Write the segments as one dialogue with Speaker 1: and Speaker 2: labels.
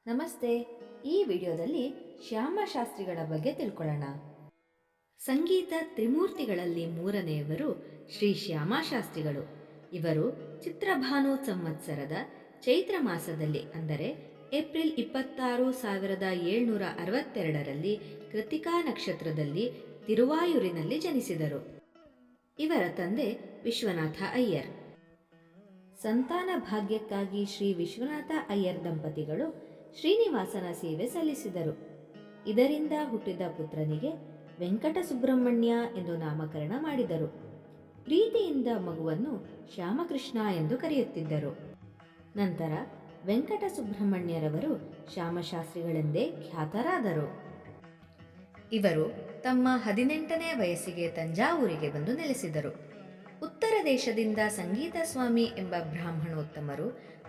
Speaker 1: ನಮಸ್ತೆ. ಈ ವಿಡಿಯೋದಲ್ಲಿ ಶ್ಯಾಮಶಾಸ್ತ್ರಿಗಳ ಬಗ್ಗೆ ತಿಳ್ಕೊಳ್ಳೋಣ. ಸಂಗೀತ ತ್ರಿಮೂರ್ತಿಗಳಲ್ಲಿ ಮೂರನೆಯವರು ಶ್ರೀ ಶ್ಯಾಮಶಾಸ್ತ್ರಿಗಳು. ಇವರು ಚಿತ್ರಭಾನು ಸಂವತ್ಸರದ ಚೈತ್ರ ಮಾಸದಲ್ಲಿ ಅಂದರೆ ಏಪ್ರಿಲ್ 26, 1762ರಲ್ಲಿ ಕೃತಿಕಾ ನಕ್ಷತ್ರದಲ್ಲಿ ತಿರುವಾಯೂರಿನಲ್ಲಿ ಜನಿಸಿದರು. ಇವರ ತಂದೆ ವಿಶ್ವನಾಥ ಅಯ್ಯರ್. ಸಂತಾನ ಭಾಗ್ಯಕ್ಕಾಗಿ ಶ್ರೀ ವಿಶ್ವನಾಥ ಅಯ್ಯರ್ ದಂಪತಿಗಳು ಶ್ರೀನಿವಾಸನ ಸೇವೆ ಸಲ್ಲಿಸಿದರು. ಇದರಿಂದ ಹುಟ್ಟಿದ ಪುತ್ರನಿಗೆ ವೆಂಕಟ ಸುಬ್ರಹ್ಮಣ್ಯ ಎಂದು ನಾಮಕರಣ ಮಾಡಿದರು. ಪ್ರೀತಿಯಿಂದ ಮಗುವನ್ನು ಶ್ಯಾಮಕೃಷ್ಣ ಎಂದು ಕರೆಯುತ್ತಿದ್ದರು. ನಂತರ ವೆಂಕಟ ಸುಬ್ರಹ್ಮಣ್ಯರವರು ಶ್ಯಾಮಶಾಸ್ತ್ರಿಗಳೆಂದೇ ಖ್ಯಾತರಾದರು. ಇವರು ತಮ್ಮ 18ನೇ ವಯಸ್ಸಿಗೆ ತಂಜಾವೂರಿಗೆ ಬಂದು ನೆಲೆಸಿದರು. ಉತ್ತರ ದೇಶದಿಂದ ಸಂಗೀತ ಸ್ವಾಮಿ ಎಂಬ ಬ್ರಾಹ್ಮಣೋತ್ತಮರು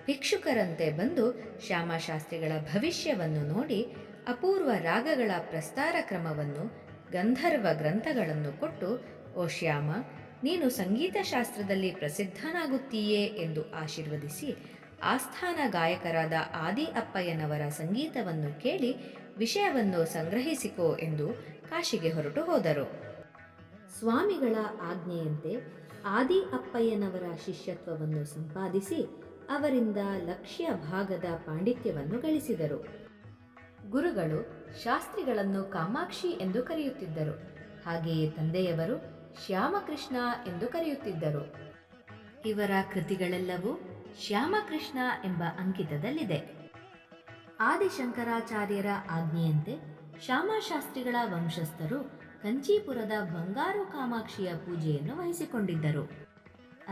Speaker 1: ಭಿಕ್ಷುಕರಂತೆ ಬಂದು ಶ್ಯಾಮಶಾಸ್ತ್ರಿಗಳ ಭವಿಷ್ಯವನ್ನು ನೋಡಿ ಅಪೂರ್ವ ರಾಗಗಳ ಪ್ರಸ್ತಾರ ಕ್ರಮವನ್ನು, ಗಂಧರ್ವ ಗ್ರಂಥಗಳನ್ನು ಕೊಟ್ಟು, ಓ ಶ್ಯಾಮ, ನೀನು ಸಂಗೀತ ಶಾಸ್ತ್ರದಲ್ಲಿ ಪ್ರಸಿದ್ಧನಾಗುತ್ತೀಯೇ ಎಂದು ಆಶೀರ್ವದಿಸಿ ಆಸ್ಥಾನ ಗಾಯಕರಾದ ಆದಿ ಅಪ್ಪಯ್ಯನವರ ಸಂಗೀತವನ್ನು ಕೇಳಿ ವಿಷಯವನ್ನು ಸಂಗ್ರಹಿಸಿಕೋ ಎಂದು ಕಾಶಿಗೆ ಹೊರಟು ಹೋದರು. ಸ್ವಾಮಿಗಳ ಆಜ್ಞೆಯಂತೆ ಆದಿ ಅಪ್ಪಯ್ಯನವರ ಶಿಷ್ಯತ್ವವನ್ನು ಸಂಪಾದಿಸಿ ಅವರಿಂದ ಲಕ್ಷ್ಯ ಭಾಗದ ಪಾಂಡಿತ್ಯವನ್ನು ಗಳಿಸಿದರು. ಗುರುಗಳು ಶಾಸ್ತ್ರಿಗಳನ್ನು ಕಾಮಾಕ್ಷಿ ಎಂದು ಕರೆಯುತ್ತಿದ್ದರು. ಹಾಗೆಯೇ ತಂದೆಯವರು ಶ್ಯಾಮಕೃಷ್ಣ ಎಂದು ಕರೆಯುತ್ತಿದ್ದರು. ಇವರ ಕೃತಿಗಳೆಲ್ಲವೂ ಶ್ಯಾಮಕೃಷ್ಣ ಎಂಬ ಅಂಕಿತದಲ್ಲಿದೆ. ಆದಿಶಂಕರಾಚಾರ್ಯರ ಆಜ್ಞೆಯಂತೆ ಶ್ಯಾಮಶಾಸ್ತ್ರಿಗಳ ವಂಶಸ್ಥರು ಕಂಚೀಪುರದ ಬಂಗಾರು ಕಾಮಾಕ್ಷಿಯ ಪೂಜೆಯನ್ನು ವಹಿಸಿಕೊಂಡಿದ್ದರು.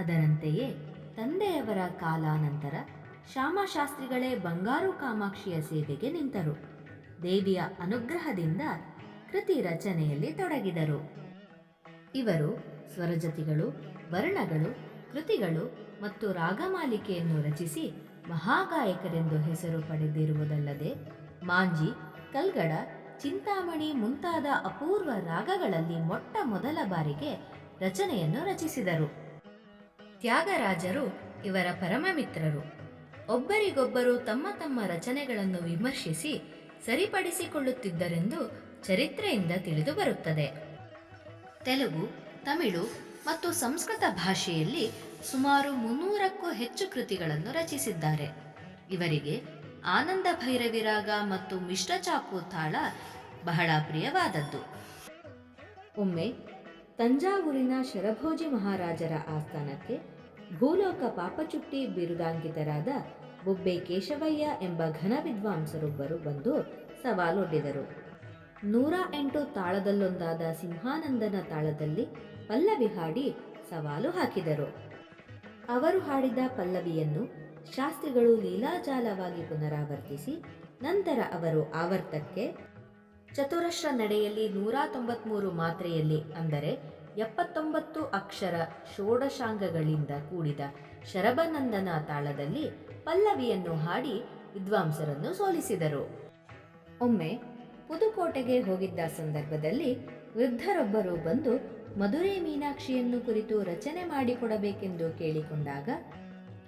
Speaker 1: ಅದರಂತೆಯೇ ತಂದೆಯವರ ಕಾಲಾನಂತರ ಶ್ಯಾಮಶಾಸ್ತ್ರಿಗಳೇ ಬಂಗಾರು ಕಾಮಾಕ್ಷಿಯ ಸೇವೆಗೆ ನಿಂತರು. ದೇವಿಯ ಅನುಗ್ರಹದಿಂದ ಕೃತಿ ರಚನೆಯಲ್ಲಿ ತೊಡಗಿದರು. ಇವರು ಸ್ವರಜತಿಗಳು, ವರ್ಣಗಳು, ಕೃತಿಗಳು ಮತ್ತು ರಾಗಮಾಲಿಕೆಯನ್ನು ರಚಿಸಿ ಮಹಾಗಾಯಕರೆಂದು ಹೆಸರು ಪಡೆದಿರುವುದಲ್ಲದೆ ಮಾಂಜಿ, ಕಲ್ಗಡ, ಚಿಂತಾಮಣಿ ಮುಂತಾದ ಅಪೂರ್ವ ರಾಗಗಳಲ್ಲಿ ಮೊಟ್ಟ ಮೊದಲ ಬಾರಿಗೆ ರಚನೆಯನ್ನು ರಚಿಸಿದರು. ತ್ಯಾಗರಾಜರು ಇವರ ಪರಮಮಿತ್ರರು. ಒಬ್ಬರಿಗೊಬ್ಬರು ತಮ್ಮ ತಮ್ಮ ರಚನೆಗಳನ್ನು ವಿಮರ್ಶಿಸಿ ಸರಿಪಡಿಸಿಕೊಳ್ಳುತ್ತಿದ್ದರೆಂದು ಚರಿತ್ರೆಯಿಂದ ತಿಳಿದು ಬರುತ್ತದೆ. ತೆಲುಗು, ತಮಿಳು ಮತ್ತು ಸಂಸ್ಕೃತ ಭಾಷೆಯಲ್ಲಿ ಸುಮಾರು 300ಕ್ಕೂ ಹೆಚ್ಚು ಕೃತಿಗಳನ್ನು ರಚಿಸಿದ್ದಾರೆ. ಇವರಿಗೆ ಆನಂದ ಭೈರವಿ ರಾಗ ಮತ್ತು ಮಿಶ್ರಚಾಪು ತಾಳ ಬಹಳ ಪ್ರಿಯವಾದದ್ದು. ಒಮ್ಮೆ ತಂಜಾವೂರಿನ ಶರಭೋಜಿ ಮಹಾರಾಜರ ಆಸ್ಥಾನಕ್ಕೆ ಭೂಲೋಕ ಪಾಪಚುಟ್ಟಿ ಬಿರುದಾಂಕಿತರಾದ ಬೊಬ್ಬೆ ಕೇಶವಯ್ಯ ಎಂಬ ಘನ ವಿದ್ವಾಂಸರೊಬ್ಬರು ಬಂದು ಸವಾಲೊಡ್ಡಿದರು. 108 ತಾಳದಲ್ಲೊಂದಾದ ಸಿಂಹಾನಂದನ ತಾಳದಲ್ಲಿ ಪಲ್ಲವಿ ಹಾಡಿ ಸವಾಲು ಹಾಕಿದರು. ಅವರು ಹಾಡಿದ ಪಲ್ಲವಿಯನ್ನು ಶಾಸ್ತ್ರಿಗಳು ಲೀಲಾಜಾಲವಾಗಿ ಪುನರಾವರ್ತಿಸಿ ನಂತರ ಅವರು ಆವರ್ತಕ್ಕೆ ಚತುರಶ್ರ ನಡೆಯಲ್ಲಿ 193 ಮಾತ್ರೆಯಲ್ಲಿ ಅಂದರೆ 79 ಅಕ್ಷರ ಷೋಡಶಾಂಗಗಳಿಂದ ಕೂಡಿದ ಶರಭನಂದನ ತಾಳದಲ್ಲಿ ಪಲ್ಲವಿಯನ್ನು ಹಾಡಿ ವಿದ್ವಾಂಸರನ್ನು ಸೋಲಿಸಿದರು. ಒಮ್ಮೆ ಪುದುಕೋಟೆಗೆ ಹೋಗಿದ್ದ ಸಂದರ್ಭದಲ್ಲಿ ವೃದ್ಧರೊಬ್ಬರು ಬಂದು ಮಧುರೆ ಮೀನಾಕ್ಷಿಯನ್ನು ಕುರಿತು ರಚನೆ ಮಾಡಿಕೊಡಬೇಕೆಂದು ಕೇಳಿಕೊಂಡಾಗ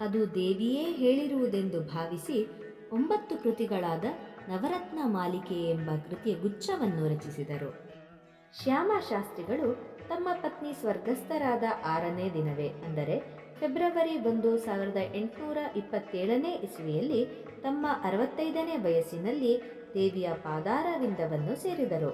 Speaker 1: ಅದು ದೇವಿಯೇ ಹೇಳಿರುವುದೆಂದು ಭಾವಿಸಿ 9 ಕೃತಿಗಳಾದ ನವರತ್ನ ಮಾಲಿಕೆ ಎಂಬ ಕೃತಿಯ ಗುಚ್ಛವನ್ನು ರಚಿಸಿದರು. ಶ್ಯಾಮಶಾಸ್ತ್ರಿಗಳು ತಮ್ಮ ಪತ್ನಿ ಸ್ವರ್ಗಸ್ಥರಾದ 6ನೇ ದಿನವೇ ಅಂದರೆ ಫೆಬ್ರವರಿ 1, 1827ನೇ ಇಸ್ವಿಯಲ್ಲಿ ತಮ್ಮ 65ನೇ ವಯಸ್ಸಿನಲ್ಲಿ ದೇವಿಯ ಪಾದಾರವಿಂದವನ್ನು ಸೇರಿದರು.